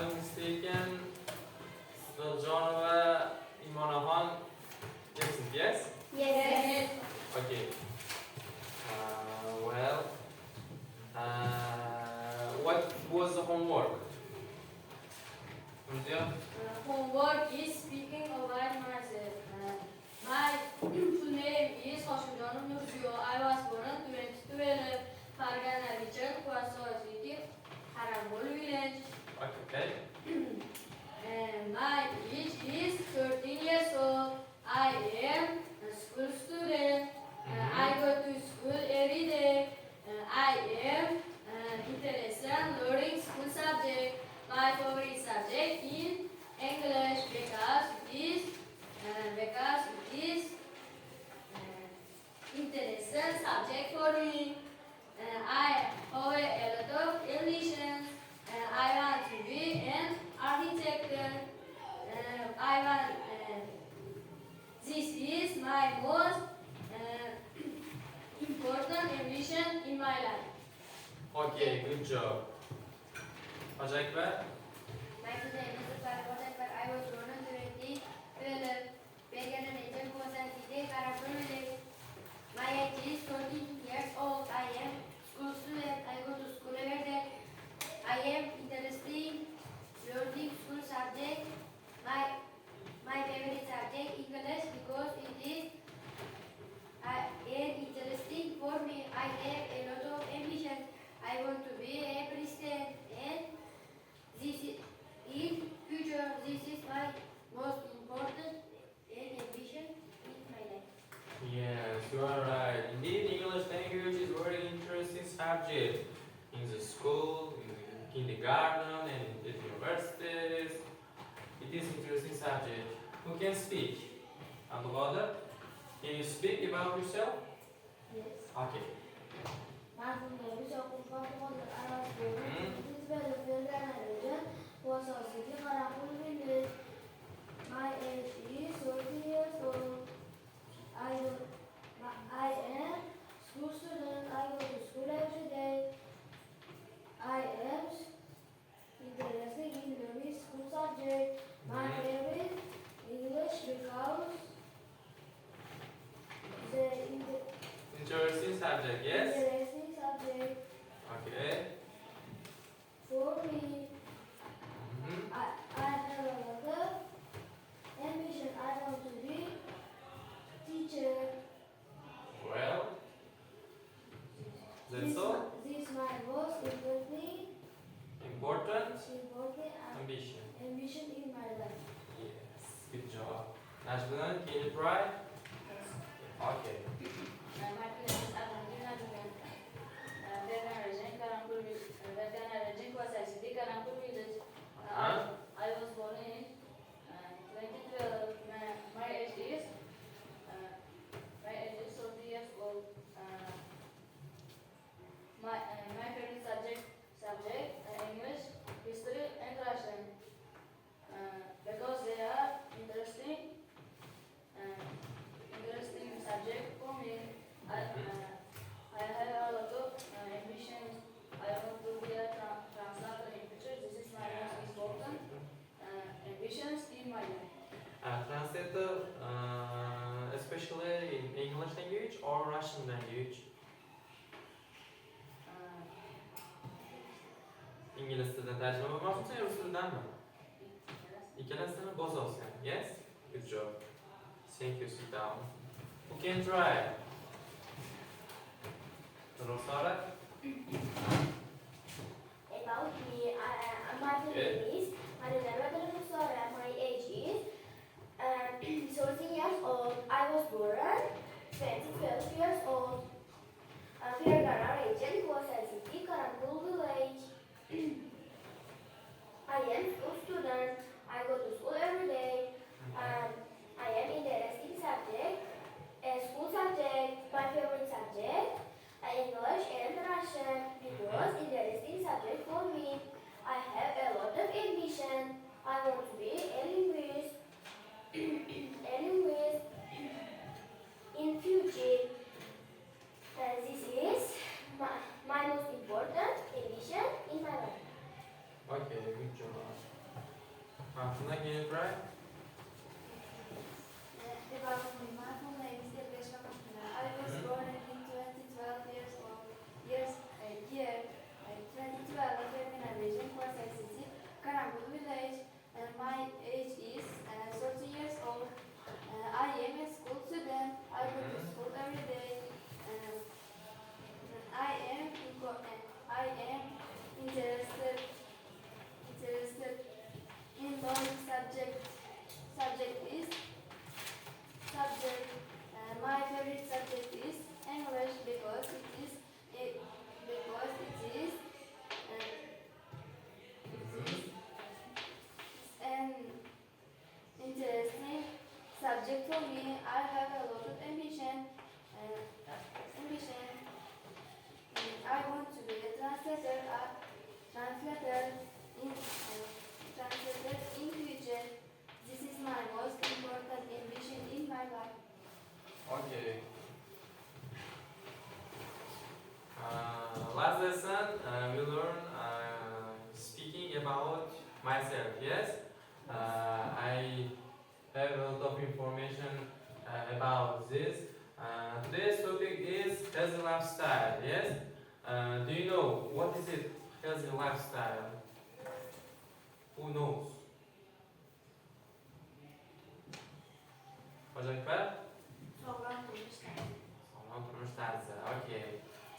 mistaken, Isbiljon va Imonaxon debsiz, yes? Yes. Okay. Well, what was the homework? Unziya? Homework is speaking about myself. My full name is Hoshimjon Nurziyo. I was born in 2012, Fargana region, Kwaso city, Harambol village. Okay. My age is 13 years old. I am a school student. I go to school every day. I am interested in learning school subject. My favorite subject is English because it is interesting subject for me. I have a lot of ambitions. I want to be an architect. This is my most important ambition in my life. Okay, good job. Ajayba? My full name is Farhad. I was born in 2012. Fargana region, Kwaso city, Harambol village. My age is 14 years old. I am school student. I go to school every day. I am interested in learning school subject. My favorite subject English because it is interesting for me. I have a lot of ambition. I want to be a president and this is in future. This is my most important ambition in my life. Yes, you are right. Indeed, English language is very interesting subject in the school, in the kindergarten, and in the universities. It is interesting subject. Who can speak? Abdulkadir, can you speak about yourself? Yes. Okay. My full name is Akumpa Kumar. I was born in Fargana region, Kwaso city, Harambol village. My age is 14 years old. I am school student. I go to school every day. I am interested in learning school subject. My favorite English because the Interesting subject, yes? interesting subject Okay. for me. Mhm. I have a lot of ambition. I want to be teacher. Well, that's all. This my most Important important ambition. ambition in my life. Yes, good job. Najmulan, can you try? Okay. My full name is Abdulkadir Najugan. Fargana region, Kwaso city, Harambol village. I was born in 2012. My age is 40 years old. My favorite subject English, history, and Russian because they are interesting subject for me. I have a lot of ambitions. I want to be a translator in future. This is my most important ambitions in my life. Translator, especially in English language or Russian language? İngiliz tilidan tarjima qilmoqchimisan, rus tilidanmi? Ikkalasini bosasiz. Yes? Good job. Thank you, sit down. Who can try? Rosara? About me, my name is Marina Rodriguez. My age is 13 years old. I was born 12 years old. Fargana region, Kwaso city, Harambol village. I am school student. I go to school every day. I am interested in subject, school subject. My favorite subject English and Russian because interesting subject for me. I have a lot of Mafuna, can you try? About me, my full name is Deveshka Mafuna. I was born in 2012 years old. Year 2012 in Femina region, Kwasai City, Karangul village. My age is 30 years old. I am a school student. I go to school every day. I am interested in learning subject is subject. My favorite subject is English because it is an interesting subject for me. I have a lot of ambition. Ambition. I want to be a translator. Translator in future. This is my most important ambition in my life. Okay. Last lesson, we learn speaking about myself. Yes, I have a lot of information about this. Today's topic is healthy lifestyle. Yes. Do you know what is it? Healthy lifestyle. Who knows? Hojatbar? Sog'lom turmush tarzi. Sog'lom turmush tarzi. Okay.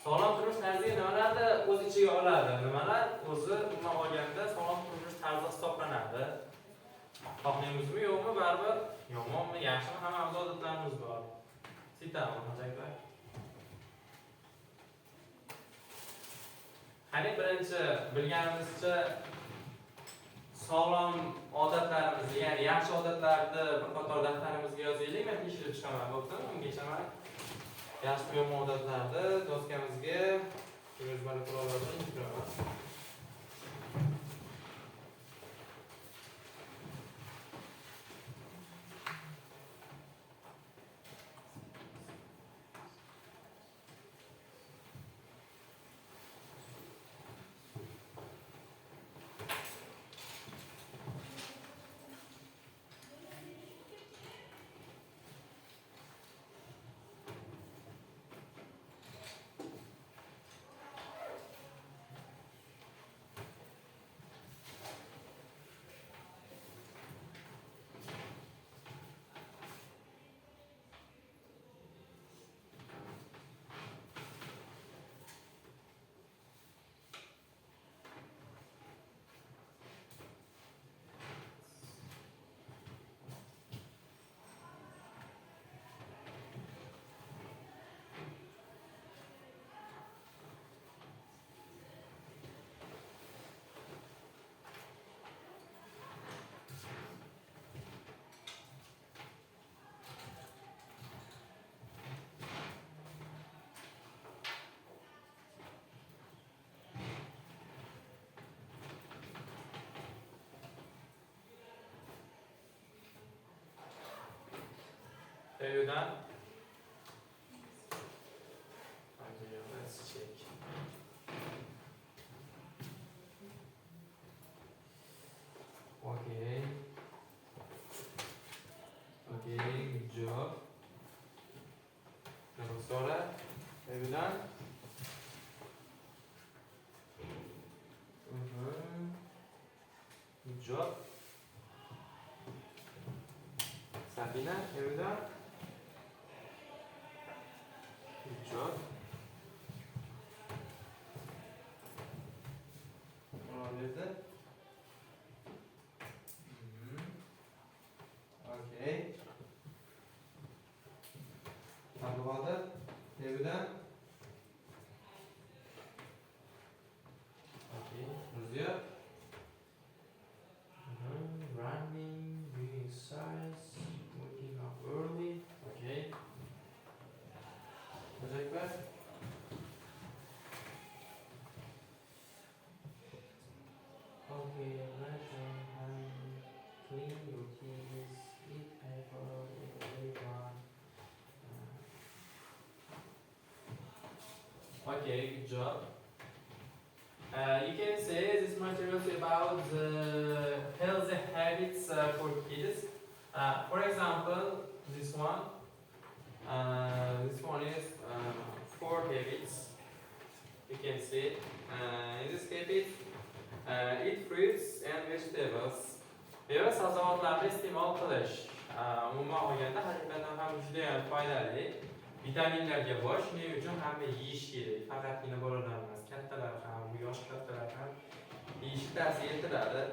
Sog'lom turmush tarziga nimalarni o'z ichiga oladi? Nimalar o'zi umuman olganda sog'lom turmush tarzi hisoblanadi? Xohlaymizmi, yo'qmi, baribir yomonmi, yaxshimi, hammamiz odatlarimiz bor. Sitami, hojatbar? Qani birinchi bilganimizcha sog'lom odatlarimizni, ya'ni yaxshi odatlarni bir qator daftarimizga yozaylik. Men tekshirib chiqaman, bo'ptimi? Ungacha men yaxshi yomon odatlarni doskamizga yozmali qurollarni yozib Are you done? Okay, let's check. Okay. Okay, good job. Number Sora, are you done? Good job. Sabina, are you done? Good job. What is it? Okay. Abdulkadir, have you done? Okay. Ruzia. Running, doing exercise, waking up early. Okay. Muzakbar. Okay, brush your hands, clean your teeth, eat apple, everyone. Okay, good job. You can say this material is about the healthy habits for kids. For example, this one. This one is 4 habits. You can see. In this habit, eat fruits and vegetables. Meva sabzavotlarni iste'mol qilish. Umuman olganda haqiqatan ham juda ham foydali. Vitaminlarga boy, shuning uchun hamma yeyish kerak. Faqatgina bolalar emas, kattalar ham, yosh kattalar ham yeyish tavsiya etiladi.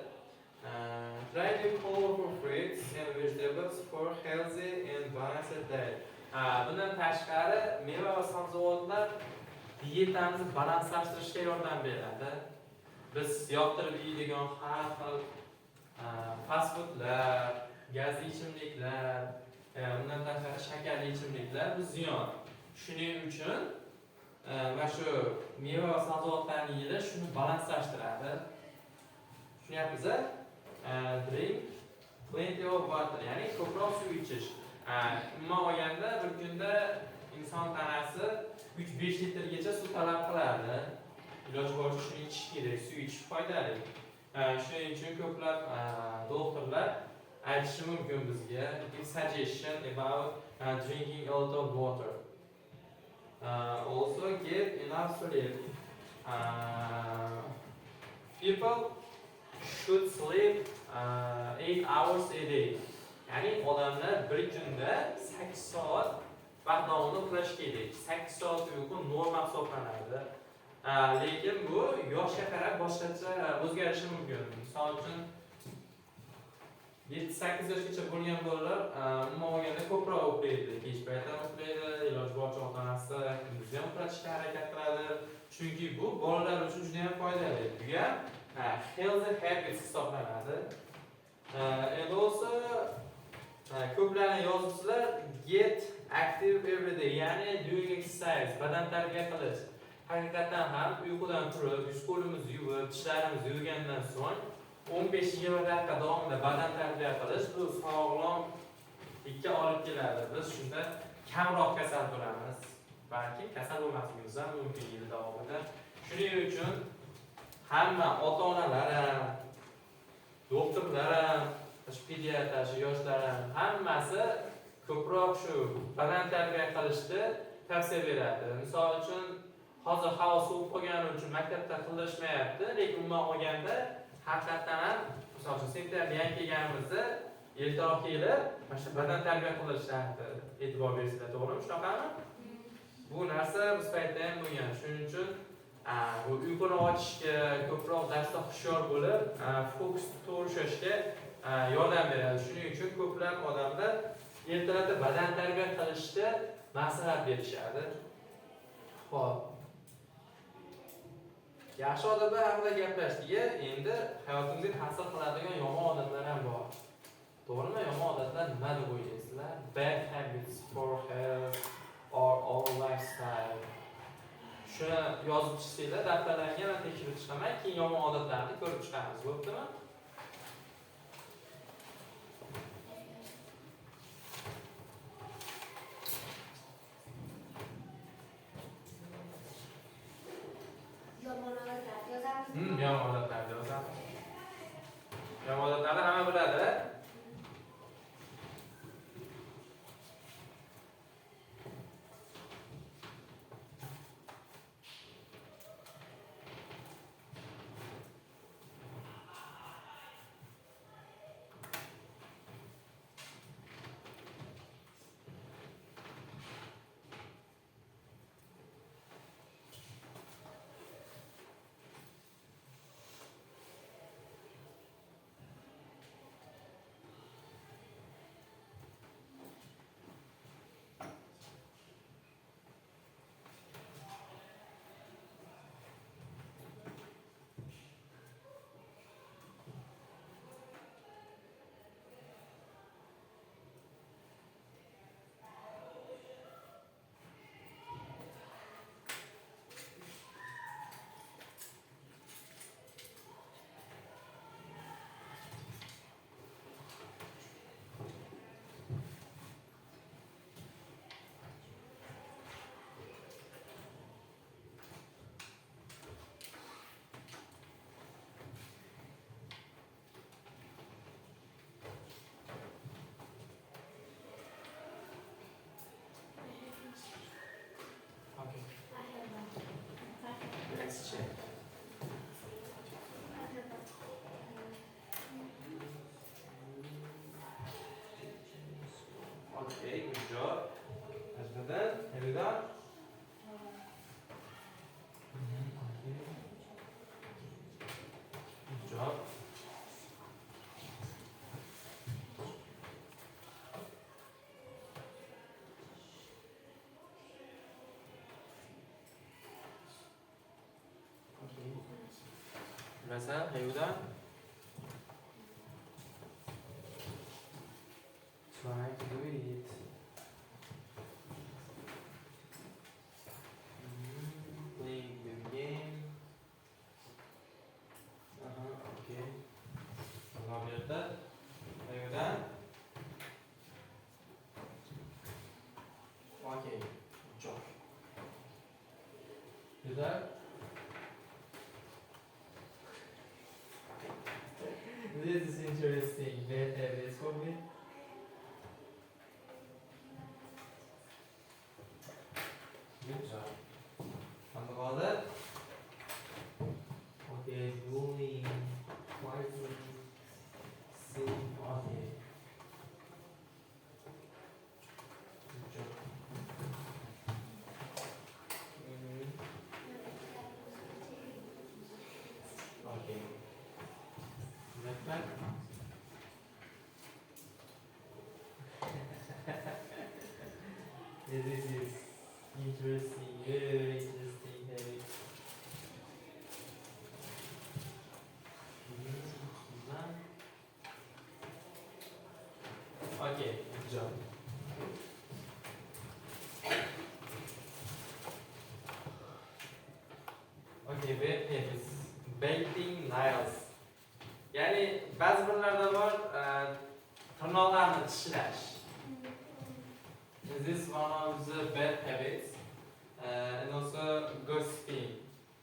Try to colorful fruits and vegetables for healthy and balanced diet. Bundan tashqari, meva va sabzavotlar diyetamizni balanslashtirishga yordam beradi. Biz yoqtirib yeydigan har xil fast foodlar, gazli ichimliklar, undan tashqari shakarli ichimliklar bu ziyon. Shuning uchun mana shu meva va sabzavotlarni yeyish shuni balanslashtiradi. Tushunyapsiz? Drink plenty of water, ya'ni ko'proq suv ichish. Umuman olganda bir kunda inson tanasi 3-5 litrgacha suv talab qiladi. Iloji boricha shuni ichish kerak, suv ichish foydali. Shuning uchun ko'plab doktorlar aytishi mumkin bizga give suggestion about drinking a lot of water. Also get enough sleep. People should sleep 8 hours a day. Ya'ni odamlar bir kunda 8 soat vaqt davomida uxlash kerak. 8 soat uyqu norma hisoblanadi. Lekin bu yoshga qarab boshqacha o'zgarishi mumkin. Misol uchun 7-8 yoshgacha bo'lgan bolalar umuman olganda ko'proq uxlaydi. Kech paytlar uxlaydi, iloji boricha ota-onasi kunduzi ham uxlatishga harakat qiladi. Chunki bu bolalar uchun juda ham foydali. Bu ham healthy habits hisoblanadi. And also ko'plarni yozibsizlar get active every day, ya'ni doing exercise, badan tarbiya qilish. Haqiqatan ham uyqudan turib, yuz-qo'limizni yuvib, tishlarimizni yuvgandan so'ng 15-20 daqiqa davomida badan tarbiya qilish bu sog'lomlikka olib keladi. Biz shunda kamroq kasal bo'lamiz. Balki kasal bo'lmasligimiz ham mumkin yil davomida. Shuning uchun hamma ota-onalar ham, doktorlar ham, pediatr, yoshlar ham hammasi ko'proq shu badan tarbiya qilishni tavsiya beradi. Misol uchun hozir havo sovib qolgani uchun maktabda qilishmayapti, lekin umuman olganda haqiqatan ham misol uchun sentabr yangi kelganimizda ertaroq kelib, mana shu badan tarbiya qilishlarga e'tibor bersizlar, to'g'rimi? Shunaqami? Bu narsa biz paytda ham bo'lgan. Shuning uchun bu uyquni ochishga, ko'proq darsda hushyor bo'lib, fokus to'g'ri ushlashga yordam beradi. Shuning uchun ko'plab odamlar ertalabda badan tarbiya qilishni maslahat berishadi. Xo'p. Yaxshi odatlar haqida gaplashdik. Endi hayotingizga ta'sir qiladigan yomon odatlar ham bor. To'g'rimi? Yomon odatlar nima deb o'ylaysizlar? Bad habits for health or all lifestyle. Shuni yozib chiqsanglar, daftarlarga men tekshirib chiqaman, keyin yomon odatlarni ko'rib chiqamiz, bo'ptimi? Yomon odatlarni yozamiz. Yomon odatlarni hamma biladi. Okay, good job. Najmiddin, have you done? Okay. Good job. Okay. Rasa, have you done? Try to do it. Playing the game. Okay. Love your dad. Are you done? Okay. Good job. You done? This is interesting. Bad habits for me. Good job. On the other. Okay, bullying, fighting, sin. Okay. Good job. Okay. Left back. This is interesting, very interesting habit. Okay, good job. Okay, bad habits. Biting nails. Yani ba'zi birlarda bor tirnoqlarni tishlash. This is one of the bad habits. And also gossiping.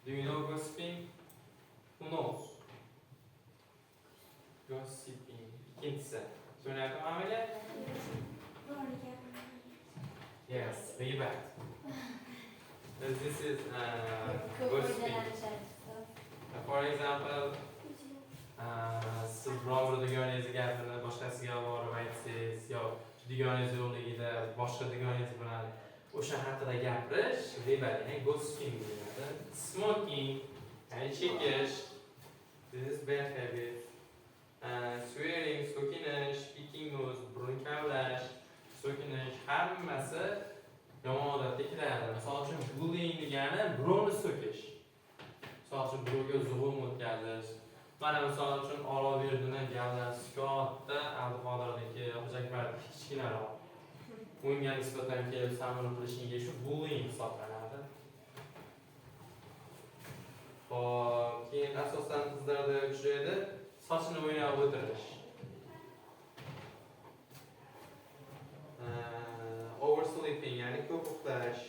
Do you know gossiping? Who knows? Gossiping. İkincisi. Söyleyeyim Amelia? Yes, very bad. This is gossiping. For example, siz biror dugoningizni gapini boshqasiga borib aytsangiz yo dugoningiz yo'qligida boshqa dugoningiz bilan o'sha haqida gapirish demak gossiping deyiladi. Smoking, ya'ni chekish, this is bad habit. Swearing, so'kinish, picking nose, burun kavlash, so'kinish, hammasi yomon odatga kiradi. Misol uchun bullying degani birovni so'kish. Misol uchun birovga zulm o'tkazish. Mana misol uchun Oloberdining gavlasi Sukotda Abduqodirniki Xo'jakbardi kichkinaroq. Unga nisbatan kelib samara qilishinga shu bullying hisoblanadi. Xo'p, keyin asosan qizlarda uchraydi sochini o'ynab o'tirish. Oversleeping, ya'ni ko'p uxlash.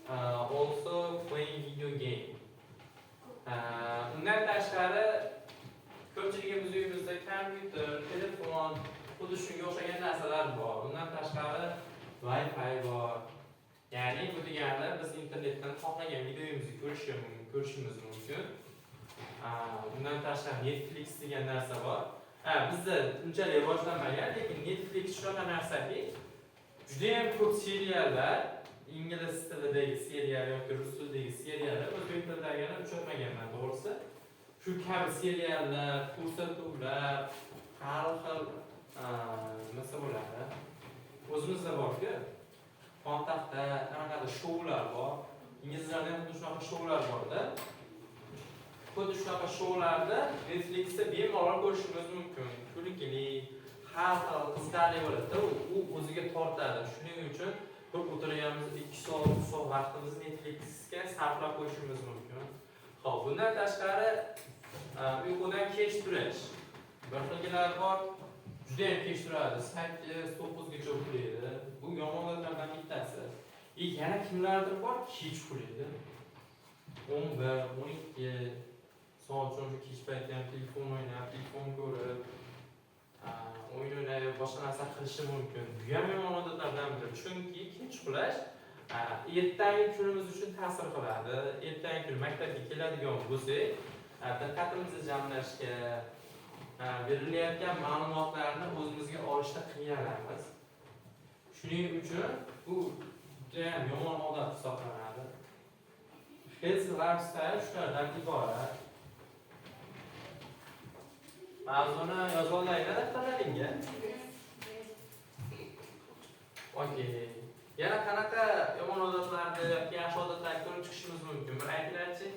Also playing video game. Undan tashqari ko'pchiligimiz uyimizda kompyuter, telefon, xuddi shunga o'xshagan narsalar bor. Undan tashqari Wi-Fi bor. Ya'ni bu degani biz internetdan xohlagan videomizni ko'rishimiz mumkin. Undan tashqari Netflix degan narsa bor. Bizda unchalik rivojlanmagan, lekin Netflix shunaqa narsaki, juda ham ko'p seriallar, ingliz tilidagi serial yoki rus tilidagi seriallar o'zbek tilidagini uchratmaganman, to'g'risi. Shu kabi seriallar, ko'rsatuvlar, har xil nima bo'ladi. O'zimizda bor-ku, poytaxtda qanaqadir shoular bor. Inglizlarda ham xuddi shunaqa shoular bor-da. Xuddi shunaqa shoularni Netflixda bemalol ko'rishingiz mumkin. Kulgili, har xil qiziqarli bo'ladi. U o'ziga tortadi. Shuning uchun ko'p o'tirganimiz 2 soat, 3 soat vaqtimizni Netflixga sarflab qo'yishimiz mumkin. Xo'p, bundan tashqari uyqudan kech turish. Bir xilgilar bor, juda ham kech turadi. 8-9 gacha uxlaydi. Bu yomon odatlardan bittasi. Yana kimlardir bor, kech uxlaydi. 11-12 soat uchun kech paytda ham telefon o'ynab, telefon ko'rib, o'yin o'ynab, boshqa narsa qilishi mumkin. Bu ham yomon odatlardan biri. Chunki kech uxlash ertangi kunimiz uchun ta'sir qiladi. Ertangi kun maktabga keladigan bo'lsak, diqqatimizni jamlashga, berilayotgan ma'lumotlarni o'zimizga olishda qiynalamiz. Shuning uchun bu juda ham yomon odat hisoblanadi. Healthy lifestyle shulardan iborat. Mavzuni yozib olaylik daftararingga. Okey. Yana qanaqa yomon odatlarni yoki yaxshi odatlarni ko'rib chiqishimiz mumkin? Bir aytinglarchi.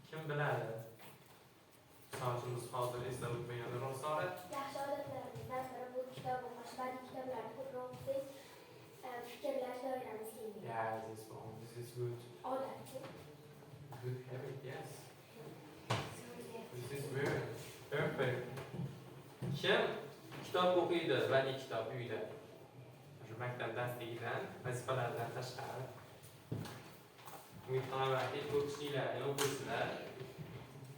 Kim biladi? Sochimiz hozir eslab o'tmaganlar ro'sora. Yaxshi odatlarimizdan biri bu kitob o'qish, badiiy kitoblarni ko'proq o'qisak, fikrlash doiramiz kengayadi. Yeah, this is good. Odat. Good habit, yes. This is very perfect. Kim kitob o'qiydi, badiiy kitob uyda? Shu maktab darsligidan, vazifalardan tashqari. Umid qilamanki, ko'pchiliklar o'qisizlar.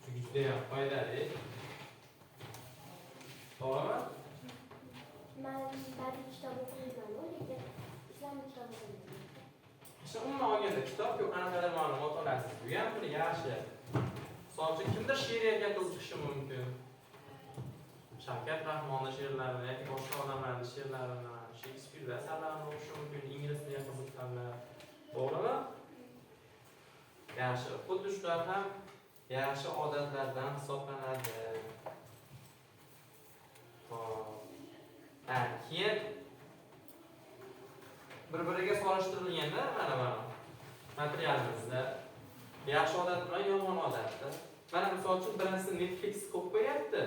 Chunki juda ham foydali. To'g'rimi? Men badiiy kitob o'qimayman, lekin islomiy kitob o'qiyman. Shu umuman olganda kitobga qanaqadir ma'lumot olasiz. Bu ham bir yaxshi. Misol uchun kimdir she'riyatga qiziqishi mumkin. Shavkat Rahmonning she'rlarini yoki boshqa odamlarning she'rlarini, Shekspir asarlarini o'qishi mumkin, ingliz tiliga qiziqqanlar. To'g'rimi? Yaxshi. Xuddi shular ham yaxshi odatlardan hisoblanadi. Keyin bir-biriga solishtirilganda mana materialimizda yaxshi odat bilan yomon odatda. Mana misol uchun birinchisi Netflix qo'yib qo'yapti.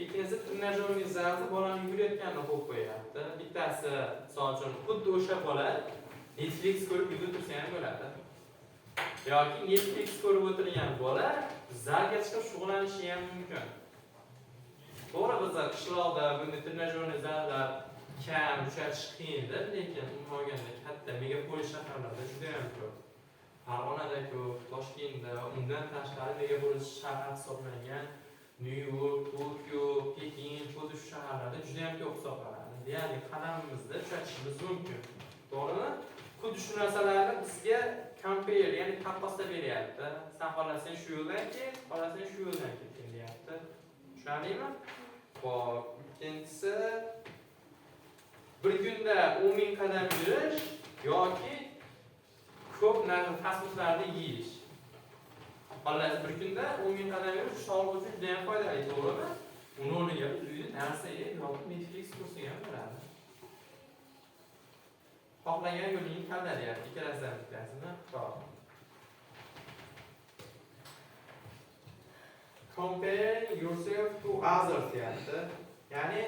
Ikkinchisi trenajyorning zalda bolani yugurayotganini qo'yib qo'yapti. Bittasi misol uchun xuddi o'sha bola Netflix ko'rib uyda tursa ham bo'ladi. Yoki Netflix ko'rib o'tirgan bola zalga chiqib shug'ullanishi ham mumkin. To'g'ri, bizda qishloqda bunday trenajyorning zallar kam, uchratish qiyindir, lekin umuman olganda katta megapolis shaharlarda juda ham ko'p. Farg'onada ko'p, Toshkentda, undan tashqari megapolis shahar hisoblangan Nyu-York, Tokio, Pekin, xuddi shu shaharlarda juda ham ko'p hisoblanadi. Deyarli qadamimizda uchratishimiz mumkin. To'g'rimi? Xuddi shu narsalarni bizga compare, ya'ni taqqoslab beryapti. Sen xohlasang shu yo'ldan ket, xohlasang shu yo'ldan ket deyapti. Tushunarlimi? Xo'p, ikkinchisi bir kunda 10,000 qadam yurish yoki ko'p narsa fast-foodlarni yeyish. Xolos, bir kunda 10,000 qadam yurish sog'liq uchun juda ham foydali, to'g'rimi? Uni o'rniga uyda narsa yeb yoki Netflix ko'rsa ham bo'ladi. Xohlagan yo'lingni tanlayapti, ikkalasidan bittasini. Xo'p. Compare yourself to others deyapti. Ya'ni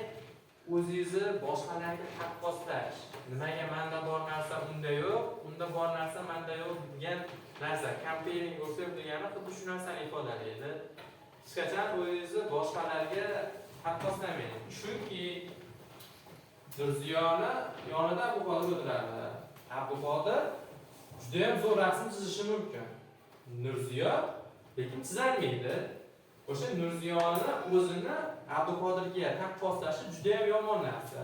o'zingizni boshqalarga taqqoslash. Nimaga menda bor narsa unda yo'q, unda bor narsa menda yo'q degan narsa. Comparing yourself degani xuddi shu narsani ifodalaydi. Hech qachon o'zingizni boshqalarga taqqoslamang. Chunki Nurziyoni yonida Abu Qodir o'tiradi. Abu Qodir juda ham zo'r rasm chizishi mumkin. Nurziyo lekin chizolmaydi. O'sha Nurziyoni o'zini Abu Qodirga taqqoslashi juda ham yomon narsa.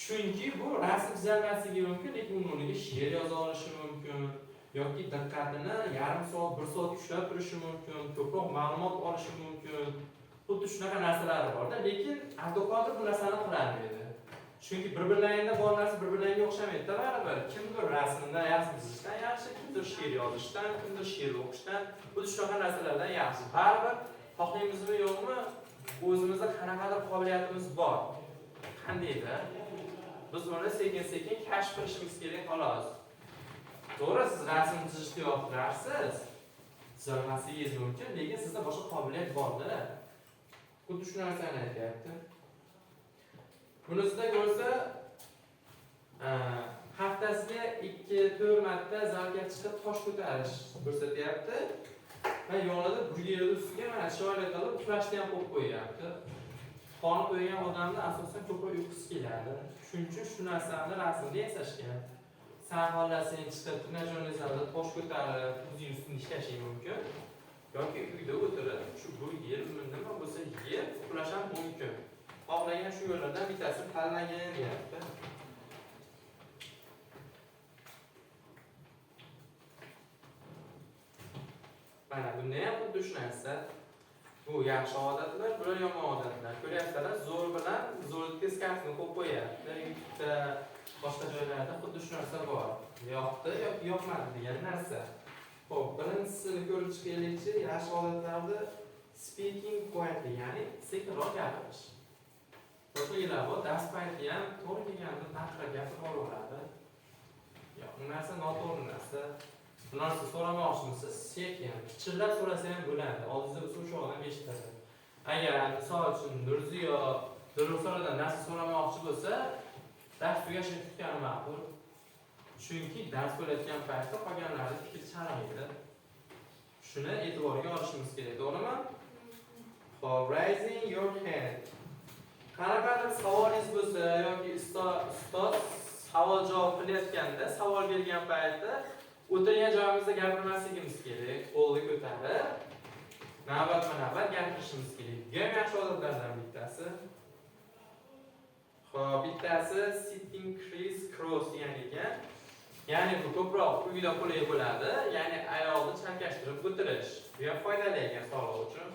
Chunki bu rasm chizolmasligi mumkin, lekin uni o'rniga she'r yoza olishi mumkin yoki diqqatini yarim soat, 1 soat ushlab turishi mumkin, ko'proq ma'lumot olishi mumkin. Xuddi shunaqa narsalar bor-da, lekin Abu Qodir bu narsani qilolmaydi. Chunki bir-birlariga bor narsa bir-birlariga o'xshamaydi. Baribir kimdir rasmda yaxshi chizishdan yaxshi, kimdir she'r yozishdan, kimdir she'r o'qishdan, xuddi shunaqa narsalardan yaxshi. Baribir xohlaymizmi yo'qmi, o'zimizda qanaqadir qobiliyatimiz bor. Qandaydir biz uni sekin-sekin kashf qilishimiz kerak xolos. To'g'ri, siz rasm chizishni yoqtirasiz. Chizolmasligingiz mumkin, lekin sizda boshqa qobiliyat bor-da. Xuddi shu narsani aytyapti. Bunisida ko'rsa haftasiga 2-4 marta zalga chiqib tosh ko'tarish ko'rsatyapti. Va yonida burger ustiga mana shoyla qilib uxlashni ham qo'yib qo'yapti. Qon qo'ygan odamda asosan ko'proq uyqusi keladi. Shuning uchun shu narsani rasmda yasashgan. Sen xohlasang chiqib trenajyorning zalida tosh ko'tarib, o'zing ustida ishlashing mumkin. Yoki uyda o'tirib, shu burger nima bo'lsa yeb uxlash ham mumkin. Xohlagan shu yo'llardan bittasini tanlagan deyapti. Mana bunda ham xuddi shu narsa. Bu yaxshi odatlar, bular yomon odatlar. Ko'ryapsizlar, zo'r bilan zo'r teskarisini qo'yib qo'yapti. YouTube'da, boshqa joylarda xuddi shu narsa bor. Yoqdi yoki yoqmadi degan narsa. Xo'p, birinchisini ko'rib chiqaylikchi, yaxshi odatlarda speaking quietly, ya'ni sekinroq gapirish. O'qiylar bu dars payti ham to'g'ri kelganda taqqa gapirib olaveradi. Yo'q, bu narsa noto'g'ri narsa. Bu narsa so'ramoqchimisiz? Sekin, pichirlab so'rasa ham bo'ladi. Oldingizda o'sha odam eshitadi. Agar misol uchun Nurziyo Durruxsoradan narsa so'ramoqchi bo'lsa, dars tugashini kutgani ma'qul. Chunki dars bo'layotgan paytda qolganlari fikr chalg'iydi. Shuni e'tiborga olishimiz kerak, to'g'rimi? Xo'p, raising your hand. Qanaqadir savolingiz bo'lsa yoki ustoz savol javob qilayotganda, savol bergan paytda o'tirgan joyimizda gapirmasligimiz kerak. Qo'lni ko'tarib, navbatma-navbat gapirishimiz kerak. Bu ham yaxshi odatlardan bittasi. Xo'p, bittasi sitting criss-cross degan ekan. Ya'ni bu ko'proq uyda qulay bo'ladi. Ya'ni oyoqni chalkashtirib o'tirish. Bu ham foydali ekan sog'liq uchun.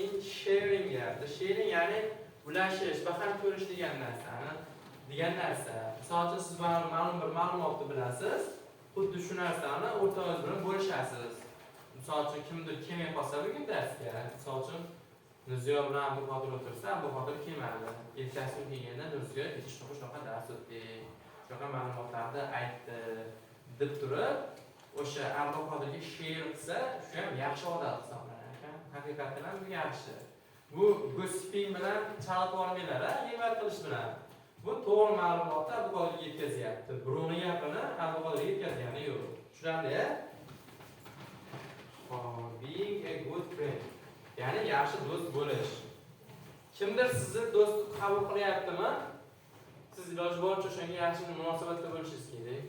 In sharing yapti. Sharing ya'ni ulashish, baham ko'rish degan narsa. Misol uchun siz ma'lum bir ma'lumotni bilasiz, xuddi shu narsani o'rtog'ingiz bilan bo'lishasiz. Misol uchun kimdir kelmay qolsa bugun darsga, misol uchun Nurziyo bilan bu xotir o'tirsa, bu xotir kelmadi. Ertasi kun kelganda Nurziyo shunaqa dars o'tdi, shunaqa ma'lumotlarni aytdi deb turib, o'sha Arbo xotirga share qilsa, shu ham yaxshi odat hisoblanadi. Haqiqatan ham bu yaxshi. Bu gossiping bilan chalib olmaylar, g'iybat qilish bilan. Bu to'g'ri ma'lumotni Arboga yetkazyapti. Birovning gapini Arboga yetkazgani yo'q. Tushunarli? Being a good friend. Ya'ni yaxshi do'st bo'lish. Kimdir sizni do'st qabul qilyaptimi? Siz iloji boricha o'shanga yaxshi munosabatda bo'lishingiz kerak.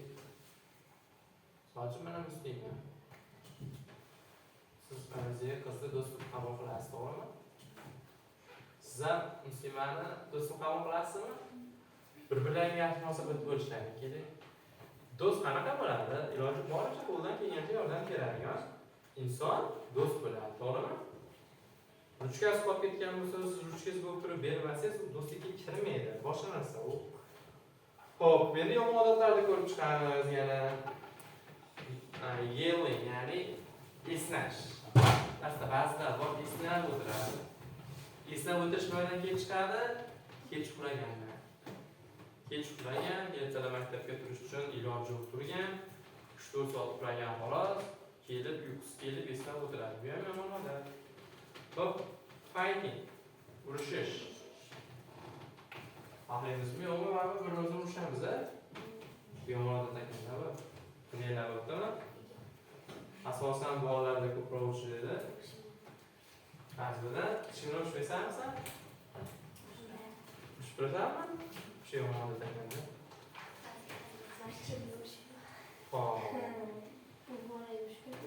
So'chim mana mustaqil. Siz o'zingiz qizni do'st qabul qilasiz, to'g'rimi? Siz ham muslimani do'st qabul qilasizmi? Bir-birlariga yaxshi munosabatda bo'lishlari kerak. Do'st qanaqa bo'ladi? Iloji boricha qo'ldan kelgancha yordam beradigan inson do'st bo'ladi, to'g'rimi? Ruchkasi qolib ketgan bo'lsa, siz ruchkasi bo'lib turib bermasangiz, u do'stlikka kirmaydi. Boshqa narsa u. Xo'p, endi yomon odatlarni ko'rib chiqamiz yana. Yelling, ya'ni esnash. Aslida ba'zilar bor esnab o'tiradi. Esnab o'tirish nimadan kelib chiqadi? Kech uxlaganlar. Kech uxlagan, ertalab maktabga turish uchun iloji yo'q turgan, 3-4 soat uxlagan xolos, kelib uyqusi kelib esnab o'tiradi. Bu ham yomon odat. Xo'p, fighting, urushish. Ahlimizmi yo'qmi, baribir bir-birimizni urushamiz, a? Yomon odat ekan bu. Qilinglar o'tdimi? Asosan bolalarda ko'proq urushadi. Ba'zida kichkina urushmaysanmi sen? Urushib turasanmi? Shu yomon odat ekan-da.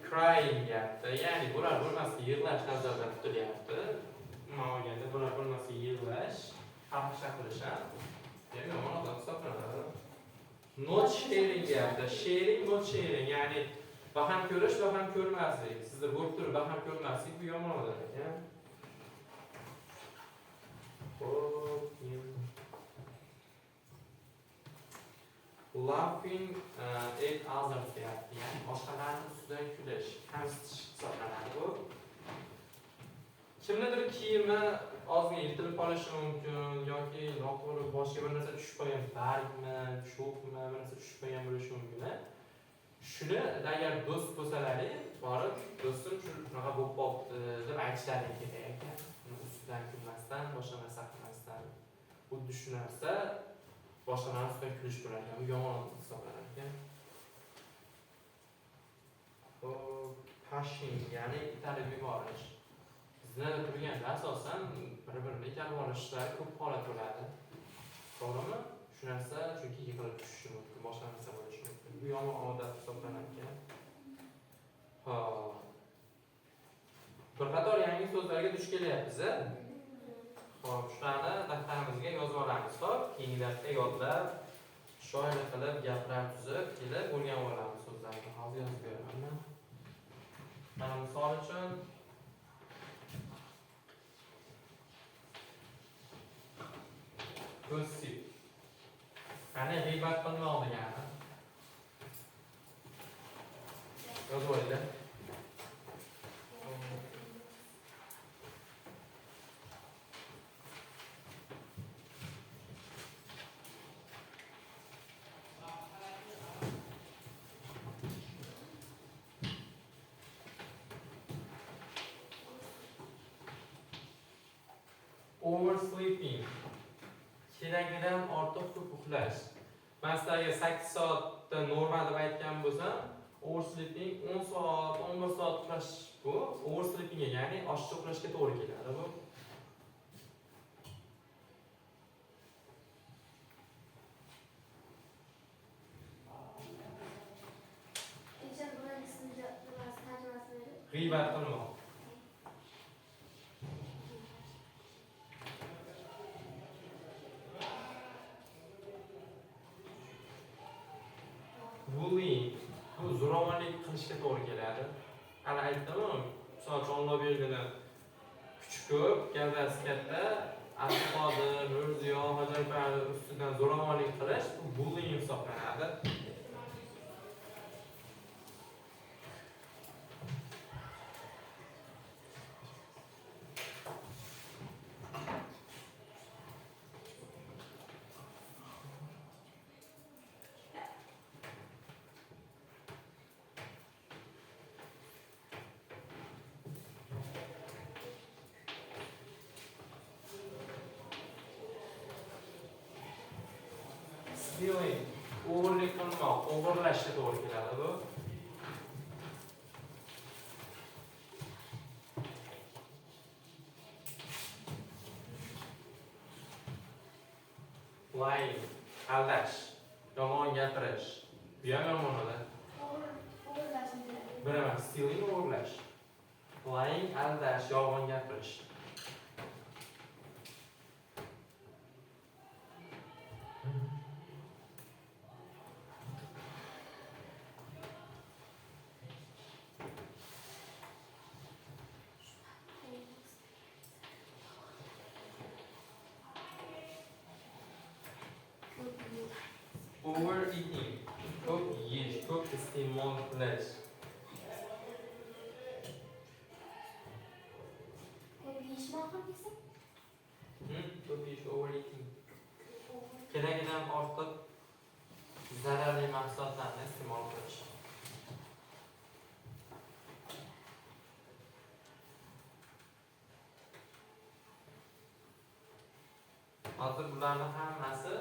Crying yapti. Ya'ni bular bo'lmasdan yig'lash nazarda tutilyapti. Umuman olganda bular bo'lmasdan yig'lash, xavf-xashar qilish ham yomon odat hisoblanadi. Not sharing yapti. Sharing, not sharing. Ya'ni baham ko'rish, baham ko'rmaslik. Sizda bo'lib turib baham ko'rmaslik bu yomon odat ekan. Xo'p, laughing at others deyapti. Ya'ni boshqalarning ustidan kulish, kamsitish hisoblanadi bu. Kimnidir kiyimi ozgina yirtilib qolishi mumkin yoki noto'g'ri boshqa bir narsa tushib qolgan, bargmi, cho'pmi, bir narsa tushib qolgan bo'lishi mumkin. Shuni agar do'st bo'lsalaring, borib do'stim shunaqa bo'lib qolibdi deb aytishlaring kerak ekan. Ustidan kulmasdan, boshqa narsa qilmasdan. Xuddi shu narsa boshqalarning ustidan kulish bo'ladi. Bu yomon hisoblanadi ekan. Pushing, ya'ni itarib yuborish. Bizlarda turganda asosan bir-birini itarib yuborishlar ko'p holat bo'ladi. To'g'rimi? Shu narsa chunki yiqilib tushishi mumkin, boshqa narsa bo'lishi mumkin. Bu yomon odat hisoblanadi ekan. Xo'p. Bir qator yangi so'zlarga duch kelyapmiz. Xo'p, shularni daftarimizga yozib olamiz. Xo'p, keyingi darsda yodlab, shoir qilib, gaplar tuzib, kelib o'rganib olamiz so'zlarni. Hozir yozib beraman. Mana misol uchun gossip. Qani g'iybat qilmoq degani. Yozib olaylik. Oversleeping. Keragidan ortiq ko'p uxlash. Masalan, 8 soatda norma deb aytgan bo'lsam, oversleeping 10 soat, 11 soat uxlash bu oversleepingga, ya'ni oshiqcha uxlashga to'g'ri keladi bu. G'iybat qilmoq. Bullying bu zo'ravonlik qilishga to'g'ri keladi. Hali aytdim-ku, misol uchun Alloh bergani kuchi ko'p, gavdasi katta, Abduqodir, Nurziyo, Hojiakbar ustidan zo'ravonlik qilish bu bullying hisoblanadi. Stealing, o'g'irlik qilmoq, o'g'irlashga to'g'ri keladi bu. Lying, aldash, yomon gapirish. Bu ham yomonada. Bir emas, stealing o'g'irlash. Lying, aldash, yolg'on gapirish. Overeating, ko'p yeyish, ko'p iste'mol qilish. Ko'p yeyish, overeating. Keragidan ortiq zararli mahsulotlarni iste'mol qilish. Hozir bularning hammasi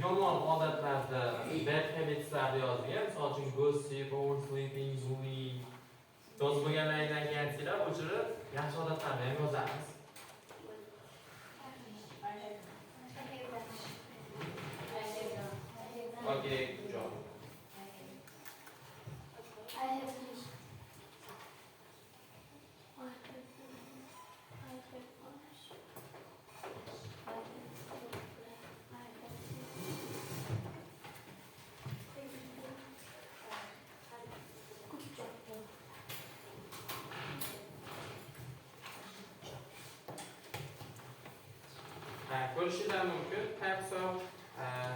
yomon odatlarda, bad habitslarda yozilgan. Misol uchun gossip, oversleeping, bullying. Yozib bo'lganlardan keyin aytsanglar, o'chirib yaxshi odatlarni ham yozamiz. Okay, good job. Ko'rishinglar mumkin. Types of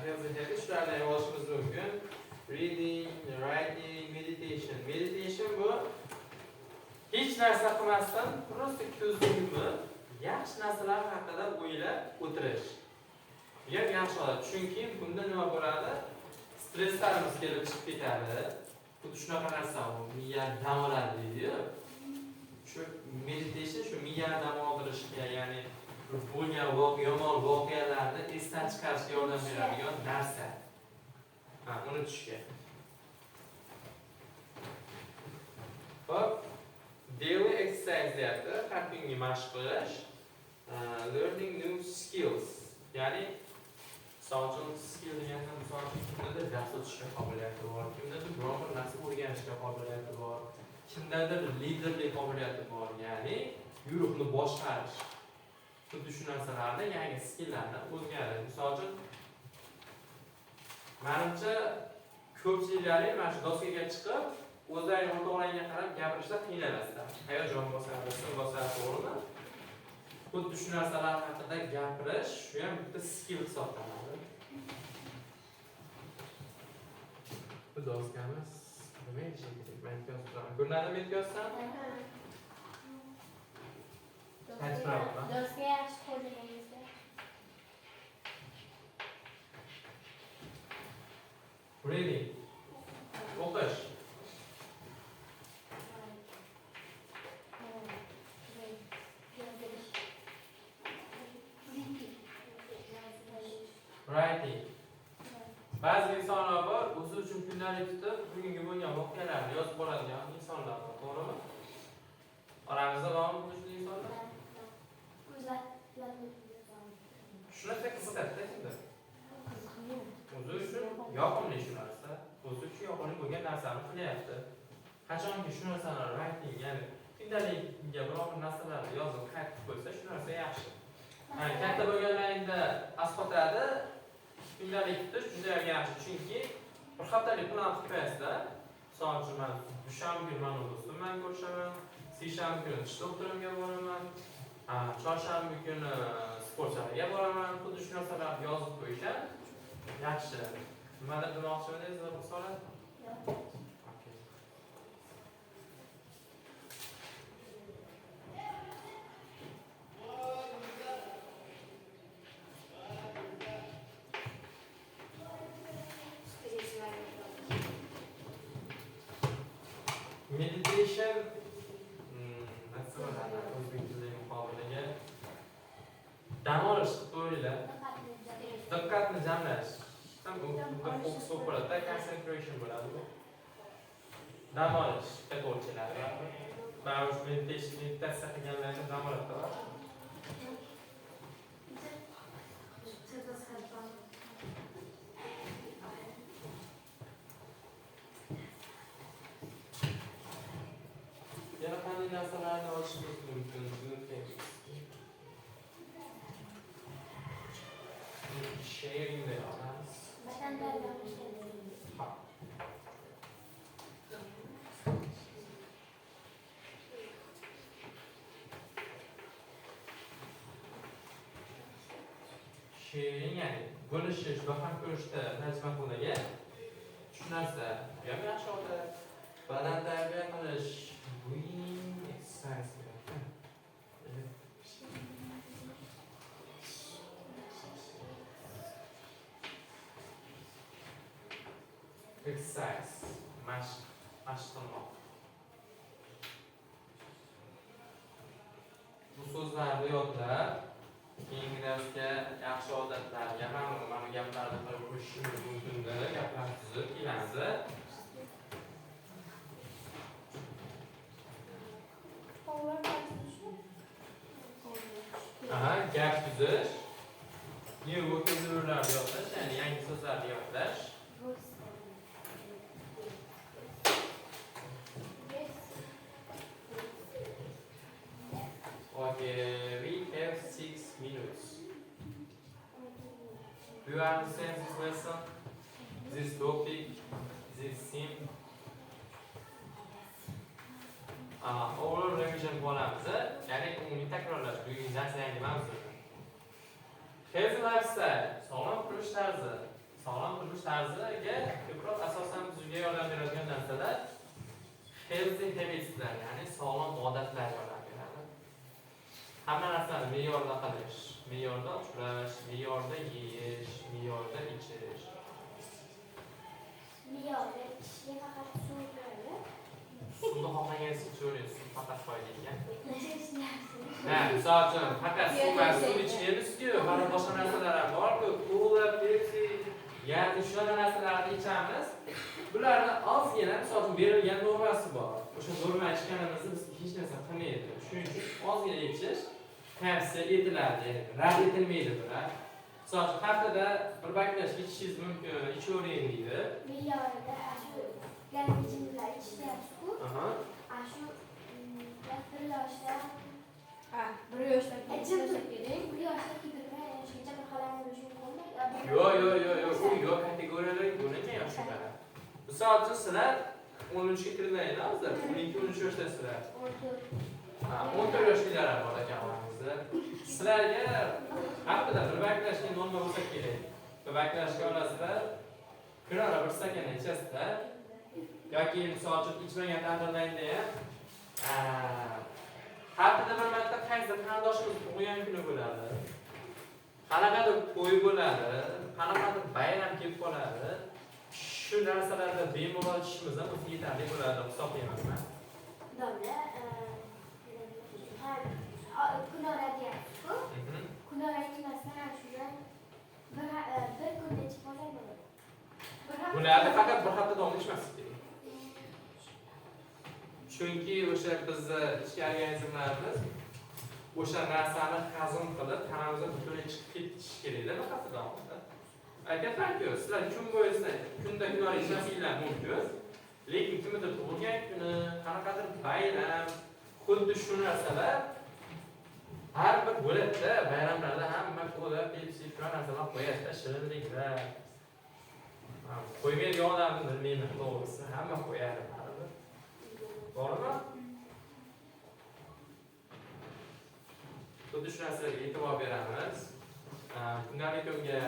healthy habits shulardan yozishimiz mumkin. Reading, writing, meditation. Meditation bu hech narsa qilmasdan prosta ko'zni yumib, yaxshi narsalar haqida o'ylab o'tirish. Bu ham yaxshi odat. Chunki bunda nima bo'ladi? Stresslarimiz kelib chiqib ketadi. Xuddi shunaqa narsa, miya dam oladi deydi-ku. Shu meditation shu miyani dam oldirishga, ya'ni bo'lgan yomon voqealarni esdan chiqarishga yordam beradigan narsa. Unutishga. Hop, daily exercise deyapti, har kungi mashq qilish. Learning new skills. Ya'ni misol uchun skill deganda misol uchun kimdadir dars o'tishga qobiliyati bor, kimdadir biror bir narsa o'rganishga qobiliyati bor, kimdadir liderlik qobiliyati bor, ya'ni guruhni boshqarish. Xuddi shu narsalarni, yangi skilllarni o'rganadi. Misol uchun menimcha ko'pchiliklaring mana shu doskaga chiqib o'zlaring o'rtoqlaringga qarab gapirishda qiynalasiz. Hayajon bo'lsa, sim bo'lsa, to'g'rimi? Xuddi shu narsalar haqida gapirish, shu ham bitta skill hisoblanadi. Biz ozgamiz, nima deyishimiz? Men yozib ko'rinadimi yozsam? Do'stga yaxshi qo'lingizda. Reading. O'qish. Writing. Ba'zi insonlar bor, o'zi uchun kundalik tutib, bugungi bo'lgan voqealarni yozib boradigan insonlar bor, to'g'rimi? Oramizda bormi bunday insonlar? Shunaqangi qiziqadi-da kimdir. O'zi uchun yoqimli shu narsa, o'zi uchun yoqimli bo'lgan narsani qilyapti. Qachonki shu narsani writing, ya'ni kundalikga biror bir narsalarni yozib qaytib qo'ysa, shu narsa yaxshi. Katta bo'lganlaringda asqotadi, kundalik tutish juda yaxshi, chunki bir haftalik plan qilib qo'yasizda. Misol uchun men dushanba kuni men do'stim bilan ko'rishaman, seshanba kuni tish doktorimga boraman, chorshanba kuni sport zaliga boraman. Xuddi shu narsalarni yozib qo'yishar yaxshi. Nimadir demoqchimidingiz, misolan? Yo'q. Meditation, nasıl o'zbek tiliga muqobiliga dam olish qilib qo'yinglar. Diqqatni jamlash. Fokus bo'lib qoladi, concentration bo'ladi bu. Dam olish deb o'lchanadi. Ba'zi meditatsiya qilganlarda dam oladi. Yana qanday narsalarni olishimiz mumkin? Sharing de olamiz. Sharing ya'ni bo'lishish va ham ko'rishda xizmat qiladigan shu narsa ham yaxshi odat. Badan tarbiya qilish, breathing exercise. Exercise, mashq qilmoq. Bu so'zlarni yodlab, keyingi darsga yaxshi odatlarga ham mana gaplarni qilib o'tishingiz mumkindir. Gaplar tuzib kelasiz. Gap tuzish, new vocabulary'larni yodlash, ya'ni yangi so'zlarni yodlash. Okay, we have 6 minutes. Do you understand this lesson? This topic? This theme? Overall revision bo'lamiz. Ya'ni umumiy takrorlash, bugungi dars yangi mavzu. Healthy lifestyle, sog'lom turmush tarzi. Sog'lom turmush tarziga ko'proq asosan bizga yordam beradigan narsalar healthy habitslar, ya'ni sog'lom odatlar yordam beradi. Hamma narsani me'yorda qilish, me'yorda uxlash, me'yorda yeyish, me'yorda ichish. Me'yorda ishga faqat suv beradi. Suvni xohlagansiz ichavering, suv faqat foydali. Misol uchun faqat suv va suv ichmaymiz-ku, mana boshqa narsalar ham bor-ku, kola, Pepsi, ya'ni shunaqa narsalarni ichamiz. Bularni ozgina, misol uchun berilgan normasi bor. O'sha norma ichganimizni biz hech narsa qilmaydi. Shuning uchun ozgina ichish tavsiya etiladi, rad etilmaydi bular. Misol uchun haftada bir baklash ichishingiz mumkin, ichavering deydi. Me'yorida shu gaz ichimliklar ichishyapti-ku. Shu bir yoshda bir yoshda keling. Bir yoshda kiydirmay, yoshgacha bir xalam bo'lishi mumkinmi? Yo'q, kategoriyalarga bo'lingan yoshlar. Misol uchun sizlar 13 ga kirmaydi hozir. 12-13 yoshdaysizlar. 14. 14 yoshlilar bor ekanlaringizni. Sizlarga haftada bir vaklashga norma bo'lsa kerak. Bir vaklashga olasizlar. Kunora bir stakan ichasizlar. Yoki misol uchun ichmagan taqdirda ham haftada bir marta qaysidir qarindoshimiz tug'ilgan kuni bo'ladi. Qanaqadir to'y bo'ladi, qanaqadir bayram kelib qoladi. Shu narsalarda bemalol ishimiz ham o'zi yetarli bo'ladi deb hisoblayman. Domla, kunora deyapsiz-ku. Kunora ichmasdan shunda bir kunda ichib olsak bo'ladi. Bularni faqat bir hafta davom etishmaslik kerak. Chunki o'sha bizni ichki organizmlarimiz o'sha narsani hazm qilib, tanamizdan butunlay chiqib ketishi kerak-da bir hafta davomida. Aytyapman-ku, sizlar kun bo'yida kunda kunora ichmasinglar mumkin. Lekin kimnidir tug'ilgan kuni, qanaqadir bayram, xuddi shu narsalar har bir bo'ladi-da, bayramlarda hamma ko'la, pepsi, shu narsalar qo'yadi-da, shirinliklar. Qo'ymaydigan odamni bilmayman, to'g'risi, hamma qo'yadi. To'g'rimi? Xuddi shu narsalarga e'tibor beramiz. Kundalik unga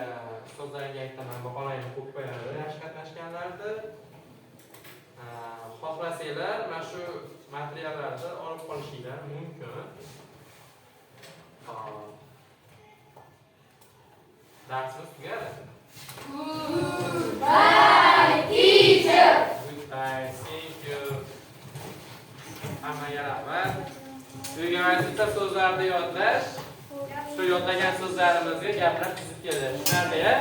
ustozlarimga aytaman, baholarini qo'yib qo'yadi, yaxshi qatnashganlarni. Xohlasanglar, mana shu materiallarni olib qolishinglar mumkin. Darsimiz tugadi. Goodbye, teacher. Goodbye, thank you. Hammaga rahmat. Uyga bitta so'zlarni yodlash. Shu yodlagan so'zlarimizga gaplar tuzib keladi. Tushunarli-a?